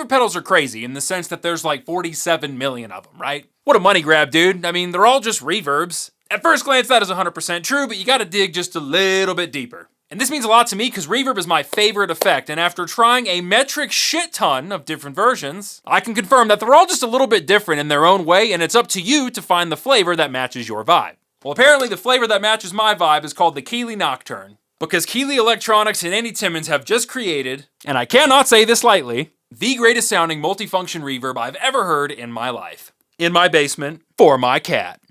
Reverb pedals are crazy in the sense that there's like 47 million of them, right? What a money grab, dude. I mean, they're all just reverbs. At first glance, that is 100% true, but you gotta dig just a little bit deeper. And this means a lot to me because reverb is my favorite effect, and after trying a metric shit ton of different versions, I can confirm that they're all just a little bit different in their own way, and it's up to you to find the flavor that matches your vibe. Well, apparently the flavor that matches my vibe is called the Keeley Nocturne, because Keeley Electronics and Andy Timmons have just created, and I cannot say this lightly, the greatest sounding multifunction reverb I've ever heard in my life. In my basement, for my cat.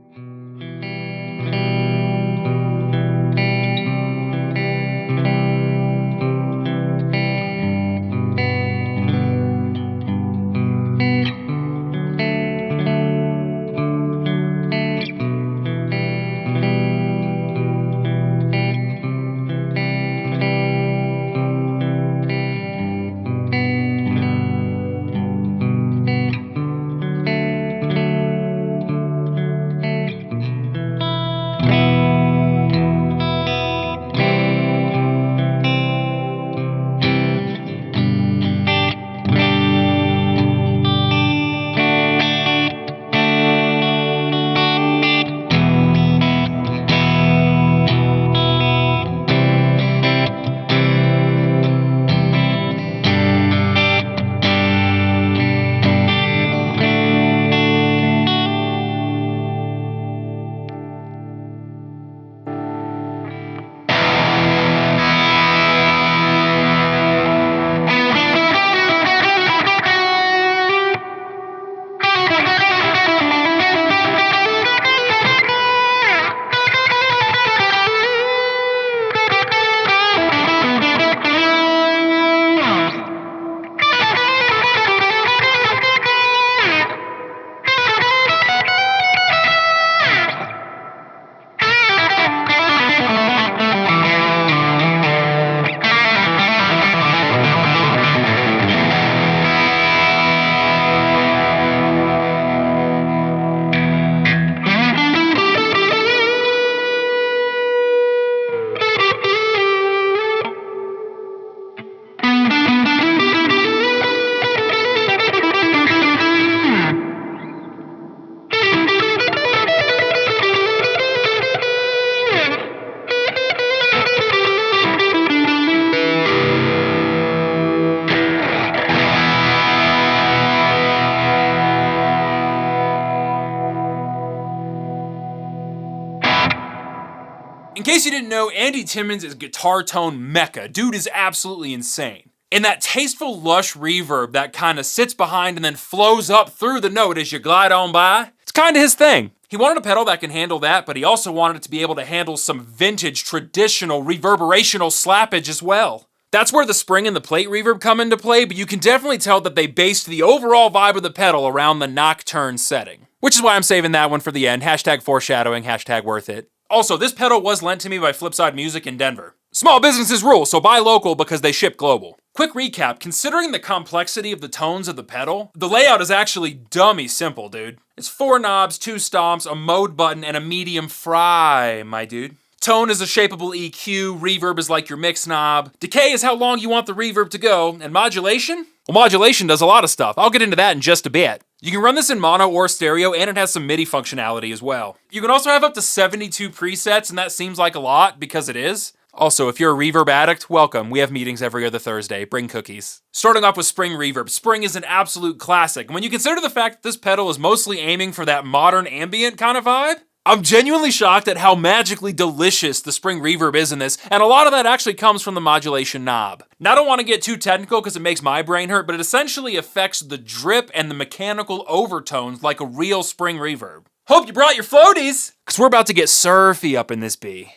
In case you didn't know, Andy Timmons is guitar tone mecca. Dude is absolutely insane. And that tasteful, lush reverb that kind of sits behind and then flows up through the note as you glide on by, it's kind of his thing. He wanted a pedal that can handle that, but he also wanted it to be able to handle some vintage, traditional, reverberational slappage as well. That's where the spring and the plate reverb come into play, but you can definitely tell that they based the overall vibe of the pedal around the Nocturne setting. Which is why I'm saving that one for the end. Hashtag foreshadowing, hashtag worth it. Also, this pedal was lent to me by Flipside Music in Denver. Small businesses rule, so buy local because they ship global. Quick recap, considering the complexity of the tones of the pedal, the layout is actually dummy simple, dude. It's 4 knobs, 2 stomps, a mode button, and a medium fry, my dude. Tone is a shapeable EQ, reverb is like your mix knob, decay is how long you want the reverb to go, and modulation? Well, modulation does a lot of stuff. I'll get into that in just a bit. You can run this in mono or stereo, and it has some MIDI functionality as well. You can also have up to 72 presets, and that seems like a lot, because it is. Also, if you're a reverb addict, welcome. We have meetings every other Thursday. Bring cookies. Starting off with Spring Reverb. Spring is an absolute classic. And when you consider the fact that this pedal is mostly aiming for that modern ambient kind of vibe, I'm genuinely shocked at how magically delicious the Spring Reverb is in this, and a lot of that actually comes from the modulation knob. Now, I don't want to get too technical because it makes my brain hurt, but it essentially affects the drip and the mechanical overtones like a real Spring Reverb. Hope you brought your floaties, because we're about to get surfy up in this bee.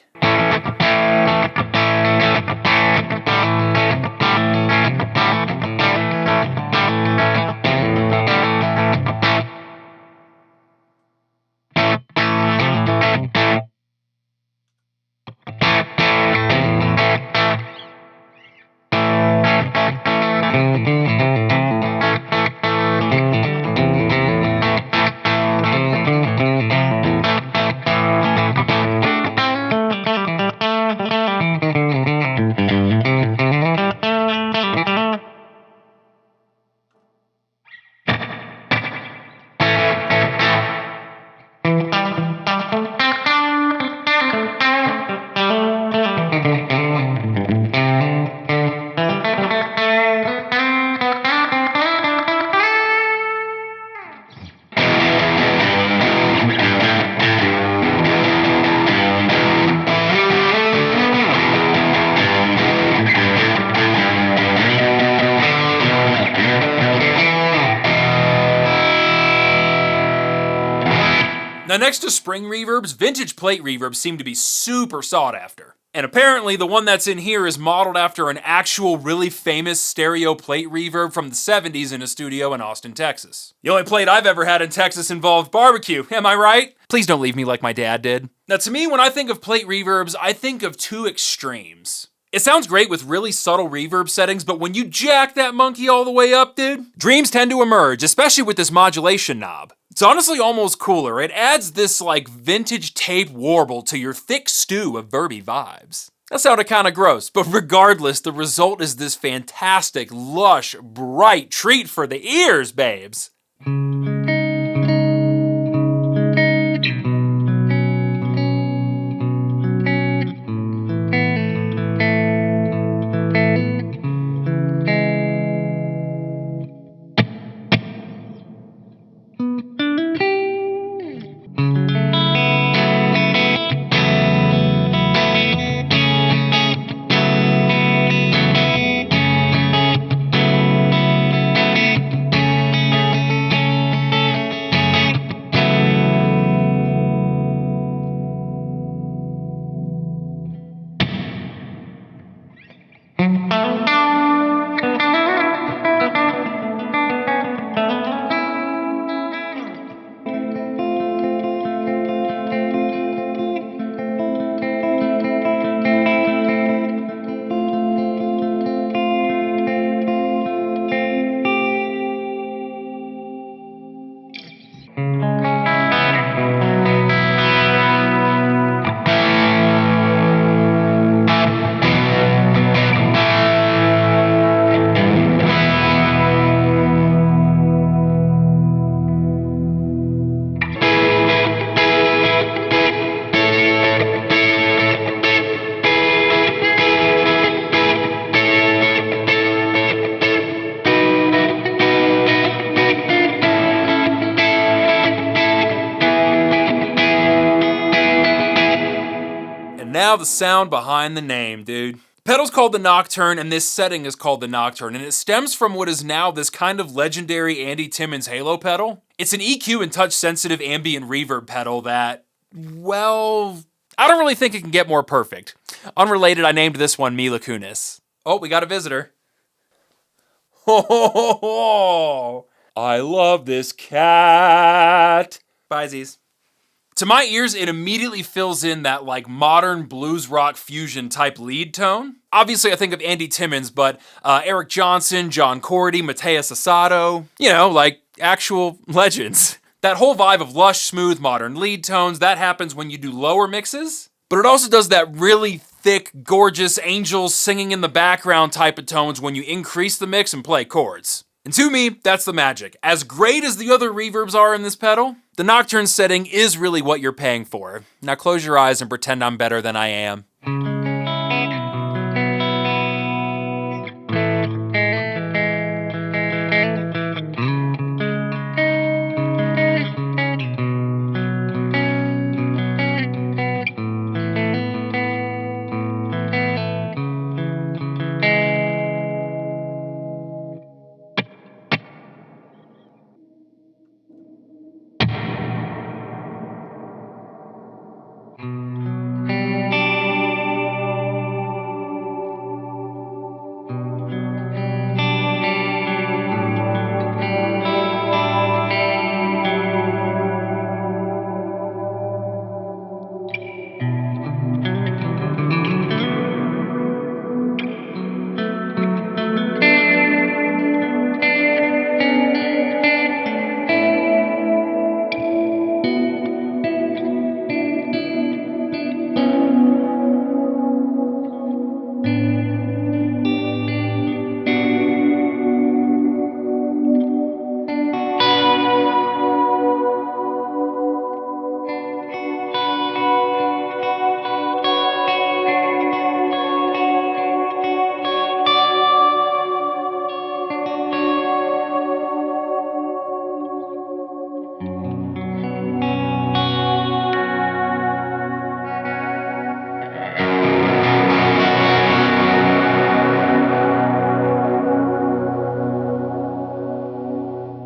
Now next to spring reverbs, vintage plate reverbs seem to be super sought after. And apparently the one that's in here is modeled after an actual really famous stereo plate reverb from the 70s in a studio in Austin, Texas. The only plate I've ever had in Texas involved barbecue, am I right? Please don't leave me like my dad did. Now to me, when I think of plate reverbs, I think of two extremes. It sounds great with really subtle reverb settings, but when you jack that monkey all the way up, dude, dreams tend to emerge, especially with this modulation knob. It's honestly almost cooler. It adds this like vintage tape warble to your thick stew of verby vibes. That sounded kind of gross, but regardless, the result is this fantastic, lush, bright treat for the ears, babes. Now the sound behind the name, dude. The pedal's called the Nocturne, and this setting is called the Nocturne, and it stems from what is now this kind of legendary Andy Timmons Halo pedal. It's an EQ and touch-sensitive ambient reverb pedal that, well, I don't really think it can get more perfect. Unrelated, I named this one Mila Kunis. Oh, we got a visitor. Ho ho ho ho! I love this cat. Bye, Z's. To my ears, it immediately fills in that like modern blues rock fusion type lead tone. Obviously, I think of Andy Timmons, but Eric Johnson, John Cordy, Mateus Asado, you know, like actual legends. That whole vibe of lush, smooth, modern lead tones, that happens when you do lower mixes. But it also does that really thick, gorgeous angels singing in the background type of tones when you increase the mix and play chords. And to me, that's the magic. As great as the other reverbs are in this pedal, the Nocturne setting is really what you're paying for. Now close your eyes and pretend I'm better than I am.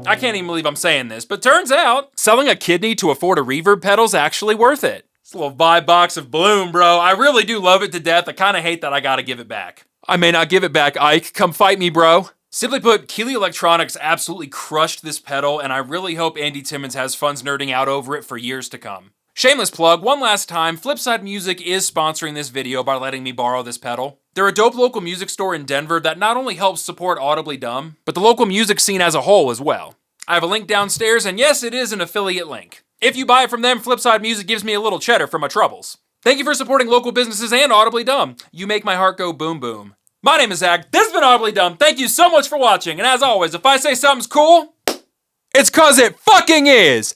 I can't even believe I'm saying this, but turns out, selling a kidney to afford a reverb pedal's actually worth it. It's a little vibe box of Bloom, bro. I really do love it to death. I kinda hate that I gotta give it back. I may not give it back, Ike. Come fight me, bro. Simply put, Keeley Electronics absolutely crushed this pedal, and I really hope Andy Timmons has fun nerding out over it for years to come. Shameless plug, one last time, Flipside Music is sponsoring this video by letting me borrow this pedal. They're a dope local music store in Denver that not only helps support Audibly Dumb, but the local music scene as a whole as well. I have a link downstairs, and yes, it is an affiliate link. If you buy it from them, Flipside Music gives me a little cheddar for my troubles. Thank you for supporting local businesses and Audibly Dumb. You make my heart go boom boom. My name is Zach, this has been Audibly Dumb, thank you so much for watching, and as always, if I say something's cool, it's 'cause it fucking is!